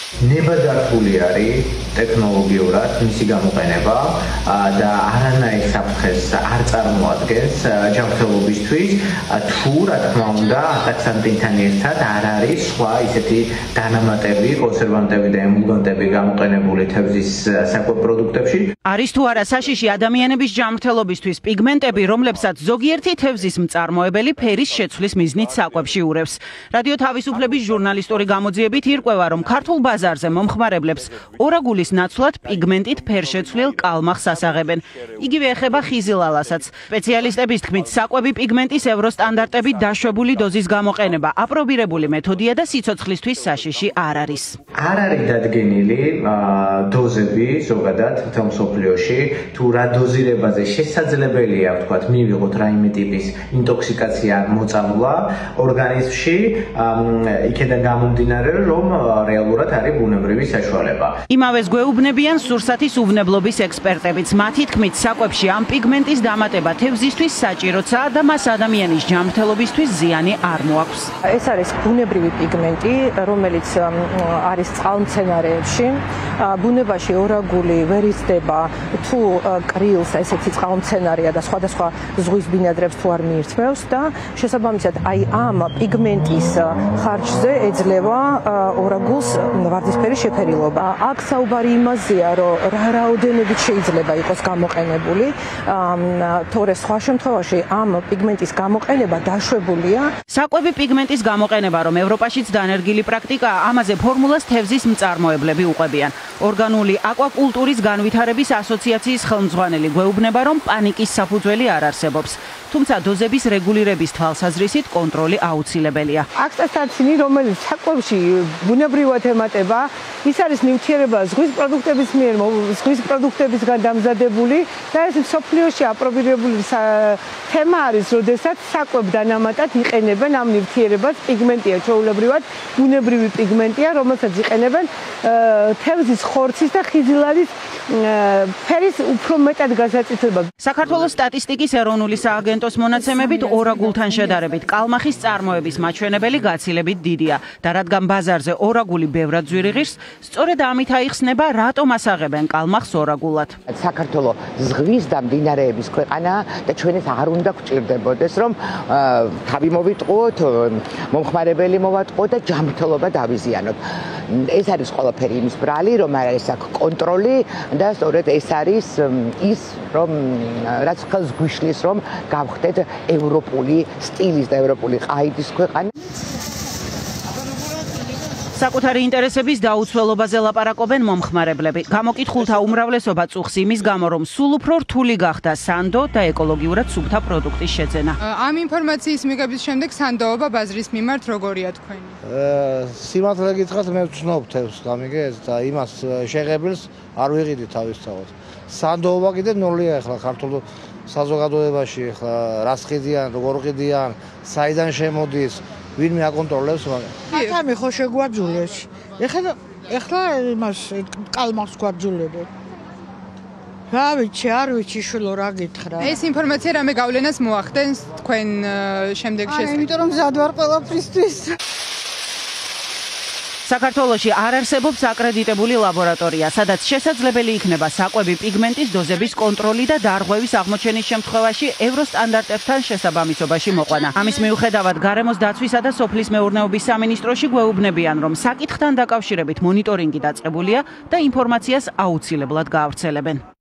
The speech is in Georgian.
ნებადართული არის ტექნოლოგიურად მისი გამოყენება და არანაირ საფრთხეს არ წარმოადგენს ჯანმრთელობისთვის თუ რა თქმა უნდა აკაცანტინთან ერთად არ არის სხვა ისეთი დანამატები, კონსერვანტები და ემულგანტები გამოყენებული თევზის საკვებ პროდუქტებში. არის თუ არა საშიში ადამიანების ჯანმრთელობისთვის პიგმენტები, რომლებსაც ზოგიერთი თევზის მწარმოებელი ფერის შეცვლის მიზნით საკვებში ურევს. რადიო თავისუფლების ჟურნალისტური გამოძიებით ირკვევა, რომ ქართულ ბაზარზე მომხმარებლებს ორაგულის ნაცვლად პიგმენტით ფერშეცვლილ კალმახს ასაღებენ. იგივე ეხება ხიზილალასაც. სპეციალისტების თქმით, საკვები პიგმენტის ევროსტანდარტებით დაშვებული დოზის გამოყენება აპრობირებული მეთოდია და სიცოცხლისთვის საშიში არ არის. არ არის დადგენილი დოზები ზოგადად მთელ მსოფლიოში, თუ რა დოზირებაზე შესაძლებელია ვთქვათ მივიღოთ რაიმე ტიპის ინტოქსიკაცია მოწამვლა ორგანიზმში, იქედან გამომდინარე, რომ რეალურად არის ბუნებრივი საშუალება. იმავეს გვეუბნებიან სურსათის უვნებლობის ექსპერტებიც. მათი თქმით, საკვებში ამ პიგმენტის დამატება თევზისთვის საჭიროა და მას ადამიანის ჯანმრთელობისთვის ზიანი არ მოაქვს. ეს არის ბუნებრივი პიგმენტი, რომელიც არის წყალმცენარეებში. ბუნებაში ორაგული ვერ იზრდება თუ კრილს, ესეთი წყალმცენარეა და სხვადასხვა ზღვის ბინადრებს თუ არ მიირთმევს და შესაბამისად აი ამ პიგმენტის ხარჯზე ეძლევა ორაგულს ვარდისფერი შეფერილობა. აქ საუბარი იმაზეა, რომ რა რაოდენობით შეიძლება იყოს გამოყენებული, თორე სხვა შემთხვევაში ამ პიგმენტის გამოყენება დაშვებულია. საკვები პიგმენტის გამოყენება, რომ ევროპაშიც დანერგილი პრაქტიკაა, ამაზე ფორმულას თევზის მწარმოებლები უყვებიან. ორგანული აკვაკულტურის განვითარების ასოციაციის ხელმძღვანელი გვეუბნება, რომ პანიკის საფუძველი არ არსებობს. თუმცა დოზების რეგულირების თვალსაზრისით კონტროლი აუცილებელია. აქტასტაცინი, რომელიც საკვებში ბუნებრივად ემატება, ის არის ნივთიერება ზღვის პროდუქტების მიერ, ზღვის პროდუქტებისგან დამზადებული და ეს მსოფლიოში აპრობირებული თემა არის, როდესაც საკვებ დანამატად იყენებენ ამ ნივთიერებას. პიგმენტია ჩვეულებრივად ბუნებრივი პიგმენტია, რომელსაც იყენებენ თევზის ხორცის და ხიზილალის ფერის უფრო მეტად გასაწითლება. საქართველოს სტატისტიკის ეროვნული სააგენტოს მონაცემებით ორაგულთან შედარებით კალმახის წარმოების მაჩვენებელი გაცილებით დიდია და რადგან ბაზარზე ორაგული ბევრად ძვირიღირს, სწორედ ამით აიხსნება, რატომ ასაღებენ კალმახს ორაგულად. საქართველო ზღვის და მდინარეების ქვეყანაა და ჩვენს არ უნდა გვჭირდებოდეს, რომ თავი მოვიტყუოთ, მომხმარებელი მოვატყუოთ და ჯანმრთელობა დავიზიანოთ. ეს არის ყველაფერი იმის ბრალი, რომ არის აქ კონტროლი და სწორედ ეს არის ის, რომ რაც ხელს გვიშლის, რომ გავხდეთ ევროპული სტილის და ევროპული ყაიდის ქვეყანა. საკუთარი ინტერესების დაუცველობაზე ლაპარაკობენ მომხმარებლები. გამოკითხულთა უმრავლესობა წუხს იმის გამო, რომ სულ უფრო რთული გახდა სანდო და ეკოლოგიურად სუფთა პროდუქტის შეძენა. ამ ინფორმაციის მიღების შემდეგ სანდოობა ბაზრის მიმართ როგორია თქვენი? სიმართლე გითხრათ, მე ვცნობ თევზს გამიგეთ და იმას შეღებილს არ ვიყიდი თავისთავად. სანდოობა კიდე ნულია ახლა ქართულ საზოგადოებაში, ახლა რას ყიდიან, როგორ ყიდიან, საიდან შემოდის, ვინმე აკონტროლებს მაგრამ. ხათამი ხო შეგვაძულეს. ეხლა იმას კალმახს გვაძულებენ. რა ვიცი, არ ვიცი შულო რა გითხრა. ეს ინფორმაცია რამე გავლენას მოახდენს თქვენ შემდეგ შესაძლოა? იმიტომ რომ მზად ვარ ყველაფრისთვის. საქართველოში არ არსებობს აკრედიტებული ლაბორატორია, სადაც შესაძლებელი იქნება საკვები პიგმენტის დოზების კონტროლი და დარღვევის აღმოჩენის შემთხვევაში ევროსტანდარტებთან შესაბამისობაში მოყვანა. ამის მიუხედავად, გარემოს დაცვისა და სოფლის მეურნეობის სამინისტროში გვეუბნებიან, რომ საკითხთან დაკავშირებით მონიტორინგი დაწყებულია და ინფორმაციას აუცილებლად გაავრცელებენ.